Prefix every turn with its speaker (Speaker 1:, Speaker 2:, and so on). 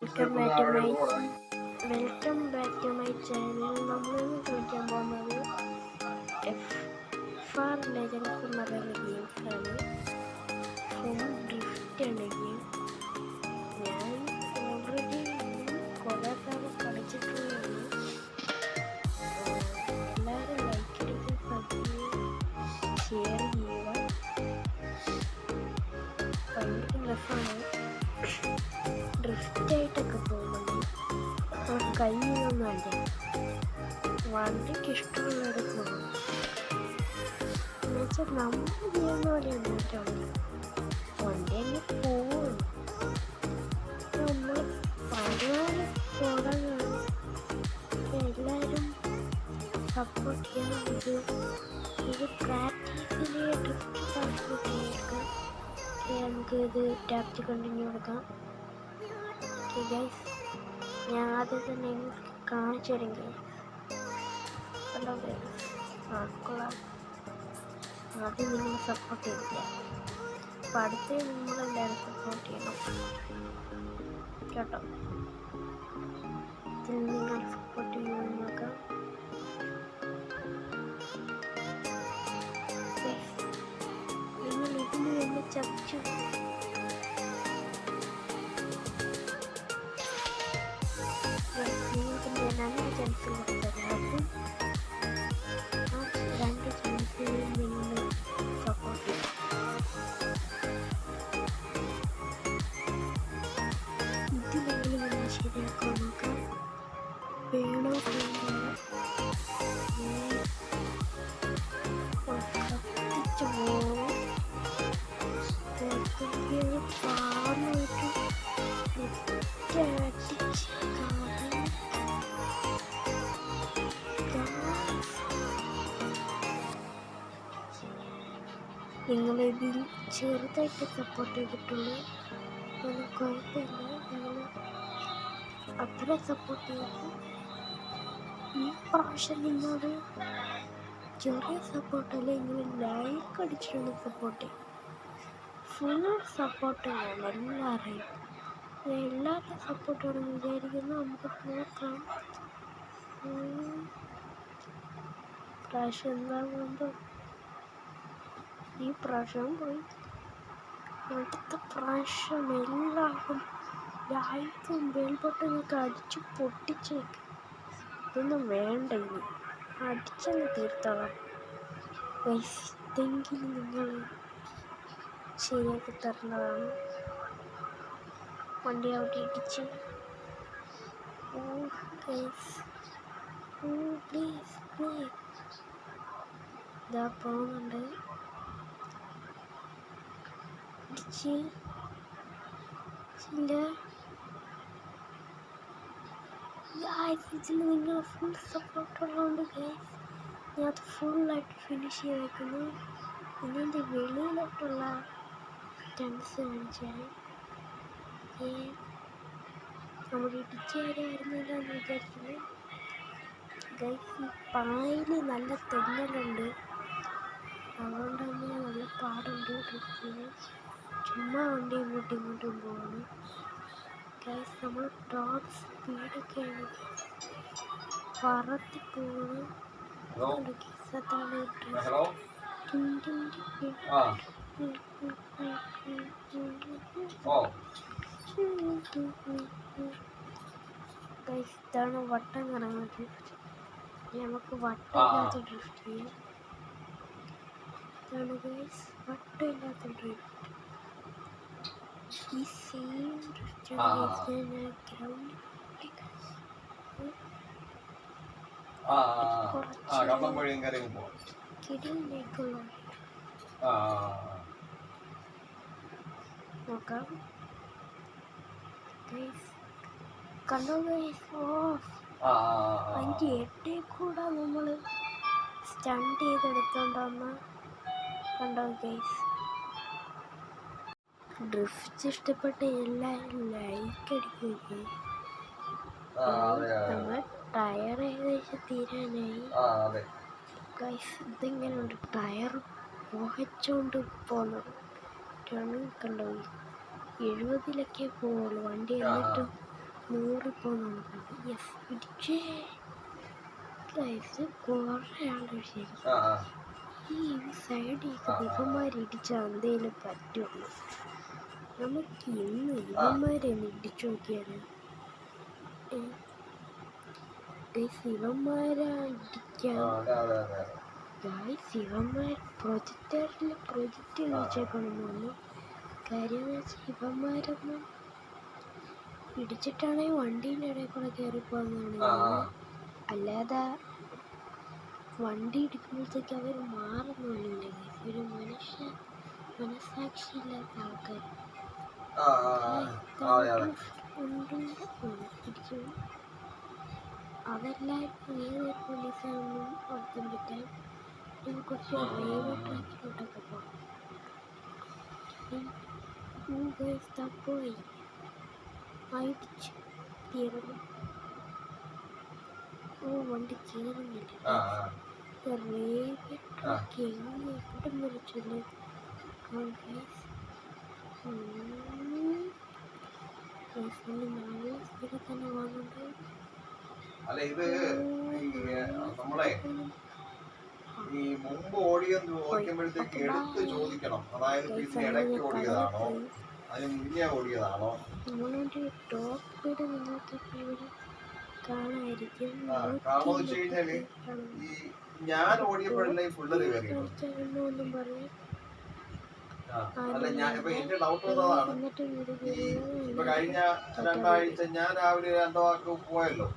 Speaker 1: Welcome back to my channel. നമ്മളിന്ന് കളിക്കാൻ പോകുന്നത് FR Legends എന്ന് പറയുന്ന ഗെയിംസാണ്. ഫുൾ ഡ്രിഫ്റ്റാണ് ഗെയിം. ഞാൻ ഓൾറെഡി കുറേ കാലം കളിച്ചിട്ടുള്ളതാണ്. എല്ലാവരും ലൈക്ക് അടിക്കുക, സബ്സ്ക്രൈബ് ഷെയർ ചെയ്യുക. ഭയങ്കര രസമാണ്. ഡ്രിഫ്റ്റായിട്ടൊക്കെ പോകുന്നത് കയ്യൊന്നുമല്ല, വണ്ടിക്ക് ഇഷ്ടമുള്ളവരെ പോകും. എന്നുവെച്ചാൽ നമ്മൾ ചെയ്യുന്ന പോലെ എന്നിട്ടാണ് വണ്ടി തന്നെ പോകും. നമ്മൾ പതിനാല് തുടങ്ങാണ്. എല്ലാവരും സപ്പോർട്ട് ചെയ്യണം. ഇത് പ്രാക്ടീസിലെ ഡ്രിഫ്റ്റ് സപ്പോർട്ട് ചെയ്തെടുക്കാം. നമുക്ക് ഇത് ടാപ്പ് കണ്ടിന്യൂ കൊടുക്കാം. ഓക്കെ ഗൈസ്, ഞാൻ ആദ്യം തന്നെ കാണിച്ചു തരെങ്കിൽ ഹലോ ഗൈസ്, കൊള്ളാം. ആദ്യം നിങ്ങൾ സപ്പോർട്ട് ചെയ്തില്ല, അപ്പം അടുത്ത് നിങ്ങളെല്ലാവരും സപ്പോർട്ട് ചെയ്യണം കേട്ടോ. ഇതിൽ നിങ്ങൾ സപ്പോർട്ട് ചെയ്യുമെന്ന് നോക്കാം. നിങ്ങൾ ഇതിന് വേണ്ടി ചതിച്ചു. രണ്ട് ചാൻസ് കൊടുത്തത്, ആ രണ്ട് ചാൻസ് നിങ്ങൾ സപ്പോർട്ട് ചെയ്യും. ഇതിലെങ്കിലും നമ്മൾ ശരിയാക്കാൻ നോക്കാം. വേണോ കത്തിച്ചു പോകും. പാർന്നായിട്ട് അടിച്ച് നിങ്ങളിതിൽ ചെറുതായിട്ട് സപ്പോർട്ട് ചെയ്തിട്ടുള്ളൂ. അങ്ങനെ കുഴപ്പമില്ല, നിങ്ങൾ അത്ര സപ്പോർട്ട് ചെയ്തു. ഈ പ്രാവശ്യം നിങ്ങളോട് ചെറിയ സപ്പോർട്ടല്ല, നിങ്ങൾ ലൈക്ക് അടിച്ചിട്ടുള്ള സപ്പോർട്ട്, ഫുൾ സപ്പോർട്ട് വേണം എല്ലാവരെയും. എല്ലാവരും സപ്പോർട്ടാണെന്ന് വിചാരിക്കുന്നു. നമുക്ക് നോക്കാം പ്രാവശ്യം എന്താകുമ്പോൾ. ഈ പ്രാവശ്യം പോയി, അടുത്ത പ്രാവശ്യം എല്ലാവരും ലൈക്കും ബെൽ ബട്ടണൊക്കെ അടിച്ച് പൊട്ടിച്ചേക്ക്. ഇതൊന്നും വേണ്ട, ഇനി അടിച്ചങ്ങ് തീർത്തോളാം. ഇതെങ്കിലും നിങ്ങൾ ശരിയാക്കി തരുന്നതാണ്. വണ്ടി അവിടെ ഇടിച്ച് പ്ലീസ് ഇതാ പോകുന്നുണ്ട്. ഇതിൽ നിങ്ങൾ ഫുൾ സപ്പോർട്ട് ഉള്ളതുകൊണ്ട് ഗൈസ് ഞാൻ അത് ഫുള്ളായിട്ട് ഫിനിഷ് ചെയ്തേക്കുന്നു. ഇതിൻ്റെ വെളിയിലോട്ടുള്ള സ്റ്റൺസ് കാണിച്ചാൽ നമ്മുടെ ഇടിച്ചുകാരായിരുന്നില്ല എന്ന് വിചാരിക്കുന്നു ഗൈസ്. ഈ പായൽ നല്ല തെങ്ങലുണ്ട്, അതുകൊണ്ട് തന്നെ നല്ല പാടുണ്ട് ഡ്രിഫ്റ്റ് ചെയ്യാൻ. ചുമ്മാ വണ്ടി ഇങ്ങോട്ടും പോവാണ് ഗൈസ്. നമ്മൾ ടോപ്പ് സ്പീഡൊക്കെയാണ് പറത്തി പോകുന്നത്. അതാണ് ഗൈസ്, ഇതാണ് വട്ടം കറങ്ങുന്ന ഡ്രിഫ്റ്റ്. നമുക്ക് വട്ടമില്ലാത്ത ഡ്രിഫ്റ്റ് ചെയ്യാം. ഇതാണ് ഗൈസ് വട്ടമില്ലാത്ത ഡ്രിഫ്റ്റ്. ഈ സെയിം ഡ്രിഫ്റ്റ് ഗ്രൗണ്ടിൽ കിടിലേക്കുള്ള നോക്കാം ഗൈസ്. കണ്ടോ ഗൈസ്, അതിൻ്റെ എട്ടേ കൂടെ നമ്മൾ സ്റ്റണ്ട് ചെയ്തെടുത്തോണ്ടെന്ന് കണ്ടോ ഗൈസ്. ഡ്രിഫ്റ്റ് ഇഷ്ടപ്പെട്ട എല്ലാവരും ലൈക്ക് അടിക്കുക. നമ്മൾ ടയർ ഏകദേശം തീരാനായി ഗൈസ്. ഇതിങ്ങനെയുണ്ട്, ടയർ പുകച്ചോണ്ട് പോകുന്നത് കണ്ടോ. 70-ലൊക്കെ പോവുള്ളൂ വണ്ടി, എന്നിട്ടും 100 യെസ് പിടിച്ചേ. ഗൈസ് കുറേ ആളുകൾ ശരി ഈ സൈഡിൽ ഇവന്മാരിടിച്ചാൽ എന്തേലും പറ്റുള്ളൂ. നമുക്ക് ഇന്ന് ഇവന്മാരെ ഒന്ന് ഇടിച്ചു നോക്കിയാലോ. ഗൈസ് ഇവന്മാരാ ഇടിക്കാം. ഗൈസ് ഇവന്മാർ പ്രൊജക്റ്റ് വെച്ചേക്കണമെന്ന് തോന്നുന്നു. കാര്യം എന്ന് വെച്ചാൽ ഇവന്മാരൊന്നും ഇടിച്ചിട്ടാണെങ്കിൽ വണ്ടീൻ്റെ ഇടയിൽ കൂടെ കയറിപ്പോകുന്നതാണ്. അല്ലാതെ വണ്ടി ഇടിക്കുമ്പോഴത്തേക്ക് അവർ മാറുന്നില്ല. ഒരു മനസാക്ഷിയില്ലാത്ത ആൾക്കാർ ഇടിച്ചു. അതെല്ലാവരും ഏതൊരു പോലീസാണെന്നും ഓർക്കാൻ പറ്റാൻ കുറച്ച് റെയിൽവേ ട്രാക്കിലോട്ടൊക്കെ പോകാം. പോയി അടിച്ചു തീർന്നു. വണ്ടി ചേരുന്നില്ല. റെയിൽവേ ട്രാക്ക് എവിടെ മരിച്ചല്ലേ. നല്ല സ്പീഡിൽ തന്നെ പോകുന്നുണ്ട്.
Speaker 2: അല്ല ഇത് നമ്മളെ ഈ മുമ്പ് ഓടിക്കുമ്പോഴത്തേക്ക് എടുത്ത് ചോദിക്കണം. അതായത് പിന്നെ ഇടയ്ക്ക് ഓടിയതാണോ അതിന് മുന്നേ ഓടിയതാണോ.
Speaker 1: ടോപ്പ് സ്പീഡ് നിങ്ങൾക്ക് ഇവിടെ കാണാതിരിക്കും.
Speaker 2: കാണോന്ന് വെച്ച് കഴിഞ്ഞാല് ഈ ഞാൻ ഓടിയപ്പോഴല്ലേ പിള്ളേര് കയറിയത്. അല്ല ഞാൻ ഇപ്പൊ എന്റെ ഡൗട്ട് വന്നതാണ്. ഇപ്പൊ കഴിഞ്ഞ 2 ആഴ്ച ഞാൻ രാവിലെ 2 വാക്ക് പോയല്ലോ.